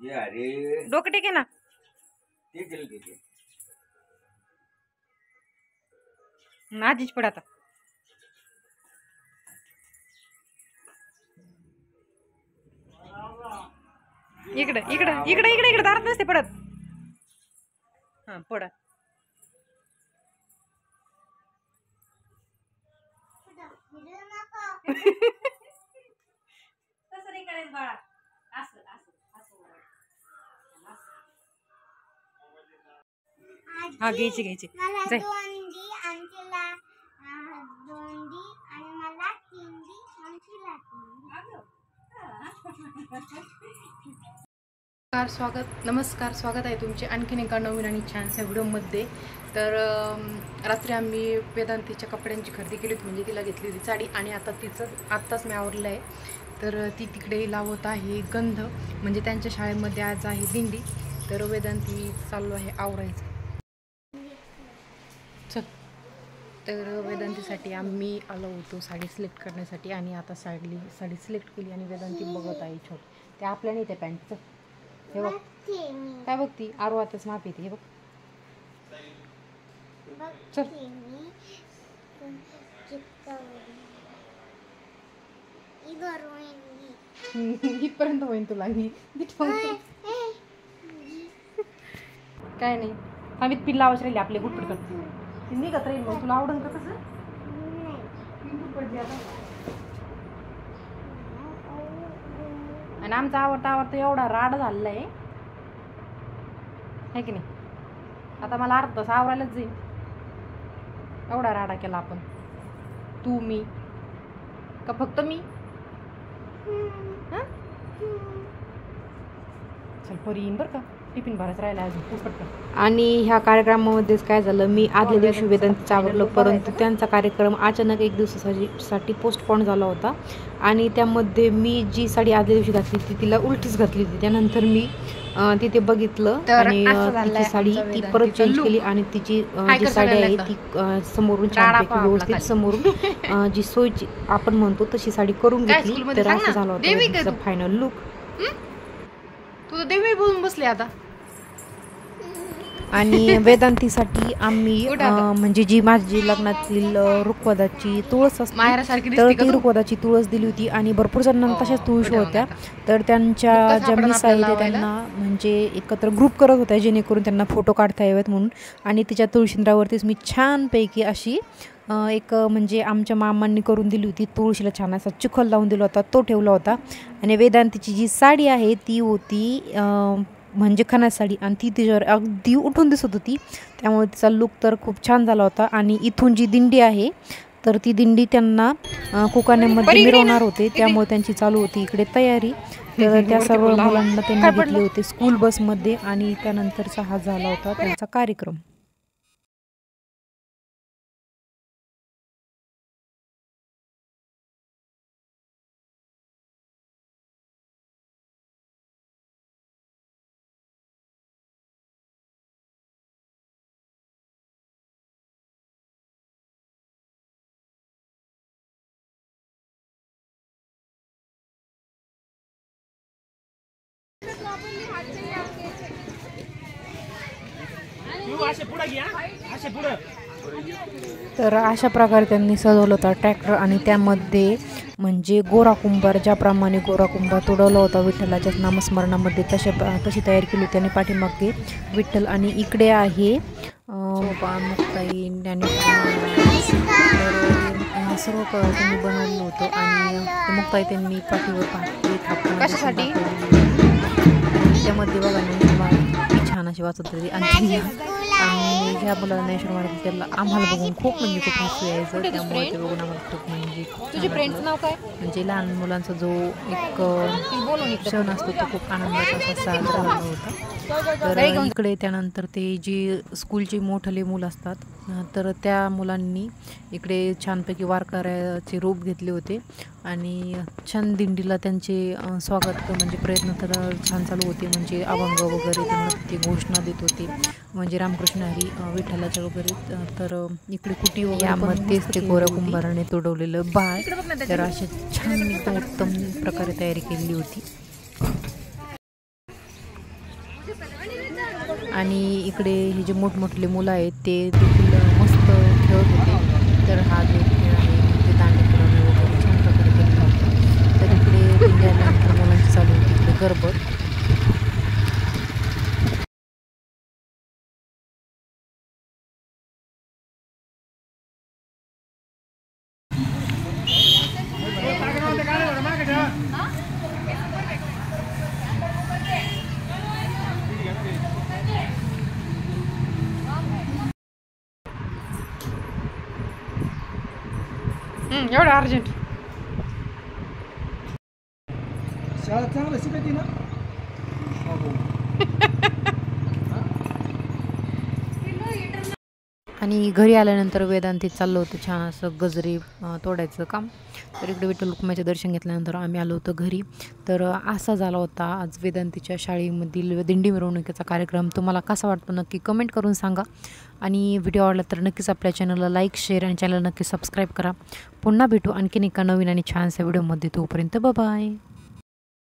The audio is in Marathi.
डोकं टेके ना. आधीच पड आता. इकडे इकडे इकडे इकडे इकडे दारात नसते पडत. हा पड. तसं नाही करायचं बाळा. असं असं असं. हा घ्यायची घ्यायची. जाय. नमस्कार स्वागत आहे तुमचे आणखीन एका नवीन आणि छानशा व्हिडिओमध्ये. तर रात्री आम्ही वेदांतीच्या कपड्यांची खरेदी केली होती, म्हणजे तिला घेतली होती साडी आणि आत्ताच मी आवरलं आहे. तर ती तिकडे लावत आहे गंध, म्हणजे त्यांच्या शाळेमध्ये आज आहे दिंडी. तर वेदांती चालू आहे आवरायचं. चल. तर वेदांतीसाठी आम्ही आलो होतो साडी सिलेक्ट करण्यासाठी आणि आता साडी सिलेक्ट केली आणि वेदांती बघत आहे छोट. ते आपल्या नाही त्या पॅन्टचं. हे बघ काय बघती आरो आताच माप येते. हे बघ चल इथपर्यंत होईन तुला. काय नाही आम्ही पिन लावायची राहिली आपले गुटपट करते निघत राहील. मग तुला आवडून का तसं आणि आमचा आवडता एवढा राड झालेला आहे की नाही. आता मला अर्धा तास आवरायलाच जाईल. एवढा राडा केला आपण. तू मी का फक्त मी. चल परी येईन बरं का. टिफिन भरायचं राहिला अजून पटकन. आणि ह्या कार्यक्रमामध्येच काय झालं, मी आदल्या दिवशी वेदांतीचं आवरलं, परंतु त्यांचा कार्यक्रम अचानक एक दिवसासाठी पोस्टपोन झाला होता. आणि त्यामध्ये मी जी साडी आदल्या दिवशी घातली ती तिला उलटीच घातली होती. त्यानंतर मी तिथे बघितलं आणि तिची साडी ती परत चेंज केली आणि तिची जी साडी आहे ती समोरून छानपैकी व्यवस्थित समोरून जी सोयची आपण म्हणतो तशी साडी करून घेतली. तर असं झालं होतं फायनल लुक. तुझं देवी बोलून बसले आता. आणि वेदांतीसाठी आम्ही म्हणजे जी माझी लग्नातील रुखवताची तुळस असते तर ती रुखवताची तुळस दिली होती आणि भरपूर जणांना तशाच तुळशी होत्या. तर त्यांच्या ज्या मिस आहेत त्यांना म्हणजे एकत्र ग्रुप करत होत्या जेणेकरून त्यांना फोटो काढता यावेत म्हणून. आणि तिच्या तुळशींद्रावरतीच मी छानपैकी अशी एक म्हणजे आमच्या मामांनी करून दिली होती तुळशीला छान असा चिखल लावून दिला होता, तो ठेवला होता. आणि वेदांतीची जी साडी आहे ती होती म्हणजे खणास साडी आणि ती तिच्यावर अगदी उठून दिसत होती. त्यामुळे तिचा लुक तर खूप छान झाला होता. आणि इथून जी दिंडी आहे तर ती दिंडी त्यांना कोकाण्यामध्ये मिरवणार होते, त्यामुळे त्यांची चालू होती इकडे तयारी. तर त्या सर्व मुलांना त्यांनी घेतले होते स्कूल बसमध्ये आणि त्यानंतरचा हा झाला होता त्यांचा कार्यक्रम. तर अशा प्रकारे त्यांनी सजवलं होता ट्रॅक्टर आणि त्यामध्ये म्हणजे गोरा कुंभार ज्याप्रमाणे गोरा कुंभार तुडवला होता विठ्ठलाच्या नामस्मरणामध्ये तशी तयार केली होती. आणि पाठीमागे विठ्ठल आणि इकडे आहे मुक्ताई सर्व त्यांनी बनवलं होतं. आणि मुक्ताई त्यांनी पाठीवर थापण्यासाठी त्यामध्ये बघा छान अशी वाचत होती. आणि ह्या मुलांना ज्ञानेश्वर महाराज त्याला आम्हाला बघून खूप म्हणजे खूप हसू यायचं. त्यामुळे ते बघून आम्हाला खूप म्हणजे तुझे फ्रेंड्स नाव काय म्हणजे लहान मुलांचा जो एक क्षण असतो तो खूप आनंदाचा असा साजरा झाला होता. तर इकडे त्यानंतर ते जी स्कूलचे मोठे मुलं असतात तर त्या मुलांनी इकडे छानपैकी वारकऱ्याचे रूप घेतले होते आणि छान दिंडीला त्यांचे स्वागत म्हणजे प्रयत्न तर छान चालू होते. म्हणजे अभंग वगैरे त्यांना ते घोषणा देत होते म्हणजे रामकृष्ण हरी विठ्ठलाच्या वगैरे. तर इकडे कुटी वगैरे यामध्येच ते गोऱ्या कुंभाराने तोडवलेलं बाळ. तर अशा छान उत्तम प्रकारे तयारी केलेली होती. आणि इकडे हे जे मोठमोठले मुलं आहेत ते देखील मस्त खेळत होते. तर हा जो खेळ आहे ते दांडीपुराने वगैरे छान प्रकारे केलेला होता. तर इकडे दिंडी आल्यानंतर मुलांची चालू होती इकडे गरबड. एवढं अर्जंट शाळा चांगलं शिकायची ना. आणि घरी आल्यानंतर वेदांतीत चाललं होतं छान असं गजरे तोडायचं काम. तर इकडे विठ्ठल रुक्माईचं दर्शन घेतल्यानंतर आम्ही आलो होतो घरी. तर असा झाला होता आज वेदांतीच्या शाळेमधील दिंडी मिरवणुकीचा कार्यक्रम. तुम्हाला कसा वाटतो नक्की कमेंट करून सांगा. आणि व्हिडिओ आवडला तर नक्कीच आपल्या चॅनलला लाईक शेअर आणि चॅनल नक्की सबस्क्राईब करा. पुन्हा भेटू आणखीन एका नवीन आणि छानशा व्हिडिओमध्ये. तोपर्यंत बाय.